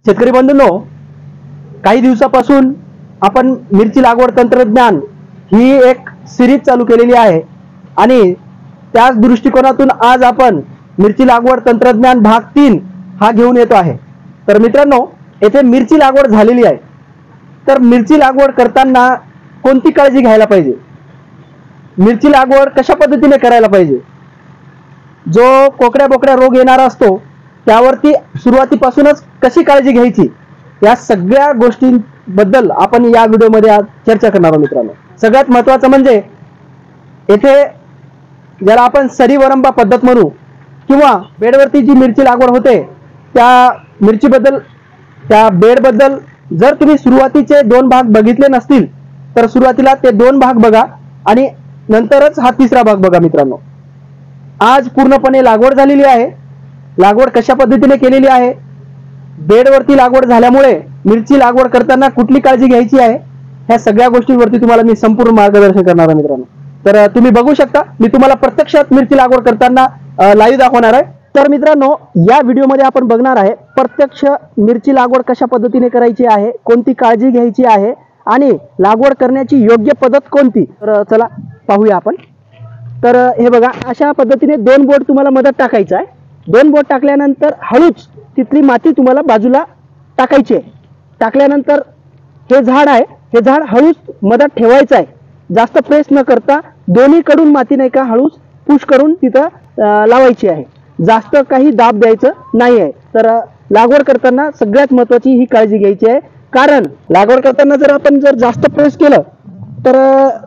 शेतकरी बंधूंनो, काही दिवसापासून आपण मिरची लागवड तंत्रज्ञान ही एक सिरीज चालू केलेली आहे आणि त्याच दृष्टिकोनातून आज आपण मिरची लागवड तंत्रज्ञान भाग 3 हा घेऊन येतो आहे। तर मित्रांनो, येथे मिरची लागवड झालेली आहे, तर मिरची लागवड करताना कोणती काळजी घ्यायला पाहिजे, मिरची लागवड कशा पद्धतीने करायला पाहिजे, जो कोकड्या बोकड्या रोग येणारा असतो त्यावरती सुरुवातीपासूनच कशी काळजी घ्यायची, या सगळ्या गोष्टींबद्दल आपण या व्हिडिओमध्ये आज चर्चा करणार आहोत। मित्रांनो, सगळ्यात महत्त्वाचं म्हणजे येथे ज्याला आपण सरी वरंबा पद्धत म्हणू किंवा बेडवरती जी मिरची लागवड होते त्या मिरचीबद्दल, त्या बेडबद्दल जर तुम्ही सुरुवातीचे 2 भाग बघितले नसतील तर सुरुवातीला ते 2 भाग बघा आणि नंतरच हा तिसरा भाग बघा। मित्रांनो, आज पूर्णपणे लागवड झालेली आहे, लागवड कशा पद्धतीने केलेली आहे, बेडवरती लागवड झाल्यामुळे मिरची लागवड करताना कुठली काळजी घ्यायची आहे, ह्या सगळ्या गोष्टींवरती तुम्हाला मी संपूर्ण मार्गदर्शन करणार आहे। मित्रांनो, तर तुम्ही बघू शकता, मी तुम्हाला प्रत्यक्षात मिरची लागवड करताना लाईव्ह दाखवणार आहे। तर मित्रांनो, या व्हिडिओमध्ये आपण बघणार आहे प्रत्यक्ष मिरची लागवड कशा पद्धतीने करायची आहे, कोणती काळजी घ्यायची आहे आणि लागवड करण्याची योग्य पद्धत कोणती। तर चला पाहूया आपण। तर हे बघा, अशा पद्धतीने 2 बोट तुम्हाला मदत टाकायचं आहे। 2 बोट टाकल्यानंतर हळूच तिथली माती तुम्हाला बाजूला टाकायची आहे। टाकल्यानंतर हे झाड आहे, हे झाड हळूच मदत ठेवायचं आहे, जास्त प्रेस न करता दोन्हीकडून माती नाही का हळूच पुश करून तिथं लावायची आहे, जास्त काही दाब द्यायचं नाही आहे। तर लागवड करताना सगळ्यात महत्त्वाची ही काळजी घ्यायची आहे, कारण लागवड करताना जर आपण जास्त प्रेस केलं तर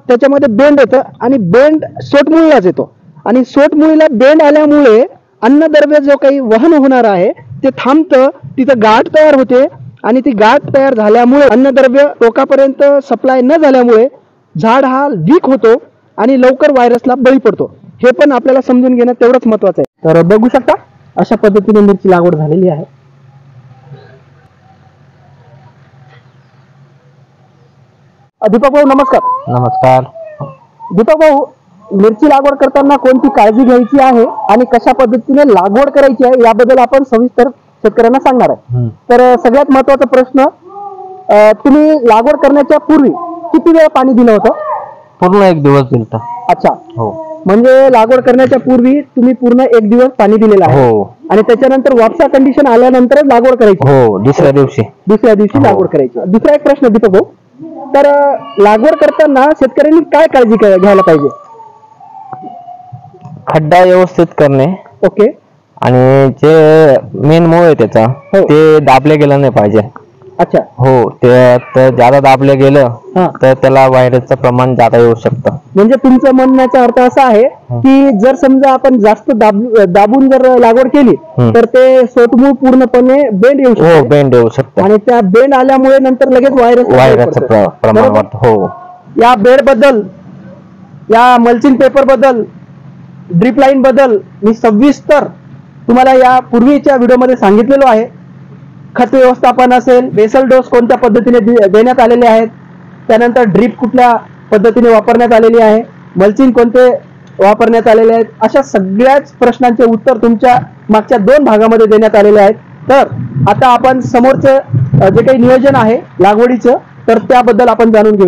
त्याच्यामध्ये बेंड येतं आणि बेंड सोटमुळीलाच येतो आणि सोटमुळीला बेंड आल्यामुळे अन्नद्रव्य जो काही वहन होणार आहे ते थांबतं, तिथं गाठ तयार होते आणि ती गाठ तयार झाल्यामुळे अन्नद्रव्य टोकापर्यंत सप्लाय न झाल्यामुळे झाड हा वीक होतो आणि लवकर व्हायरसला बळी पडतो। हे पण आपल्याला समजून घेणं तेवढंच महत्त्वाचं आहे। तर बघू शकता, अशा पद्धतीने मिरची लागवड झालेली आहे। दीपक भाऊ नमस्कार। नमस्कार। दीपक भाऊ, मिरची लागवड करताना कोणती काळजी घ्यायची आहे आणि कशा पद्धतीने लागवड करायची आहे याबद्दल आपण सविस्तर शेतकऱ्यांना सांगणार आहे। तर सगळ्यात महत्त्वाचा प्रश्न, तुम्ही लागवड करण्याच्या पूर्वी किती वेळ पाणी दिलं होतं? पूर्ण 1 दिवस दिलता। अच्छा, हो, म्हणजे लागवड करण्याच्या पूर्वी तुम्ही पूर्ण 1 दिवस पाणी दिलेलं आहे। हो, आणि त्याच्यानंतर वापसा कंडिशन आल्यानंतर लागवड करायची? हो, दुसऱ्या दिवशी लागवड करायची। दुसरा एक प्रश्न दीपक भाऊ, तर लागवड करताना शेतकऱ्यांनी काय काळजी घ्यायला पाहिजे? खड्डा व्यवस्थित करणे, ओके, आणि जे मेन मूळ आहे त्याचा ते दाबले गेलं नाही पाहिजे। अच्छा, हो, ते ज्यादा दाबले गेलं तर त्याला व्हायरसचं प्रमाण ज्यादा येऊ शकतं। म्हणजे तुमचं म्हणण्याचा अर्थ असा आहे की जर समजा आपण जास्त दाबून जर लागवड केली तर ते सोटमूळ पूर्णपणे बेंड येऊ शकतो। हो, बेंड येऊ शकतं आणि त्या बेंड आल्यामुळे नंतर लगेच व्हायरसचं प्रमाण वाढतं। हो, या बेड बद्दल, या मल्चिंग पेपर बद्दल, ड्रीप लाईन बद्दल मी सविस्तर तुम्हाला या पूर्वीच्या व्हिडिओमध्ये सांगितलेलो आहे। खत व्यवस्थापन असेल, बेसल डोस कोणत्या पद्धतीने देण्यात आलेले आहेत, त्यानंतर ड्रीप कुठल्या पद्धतीने वापरण्यात आलेली आहे, मल्चिंग कोणते वापरण्यात आलेले आहेत, अशा सगळ्याच प्रश्नांचे उत्तर तुमच्या मागच्या 2 भागामध्ये देण्यात आलेले आहेत। तर आता आपण समोरचं जे काही नियोजन आहे लागवडीचं, तर त्याबद्दल आपण जाणून घेऊया।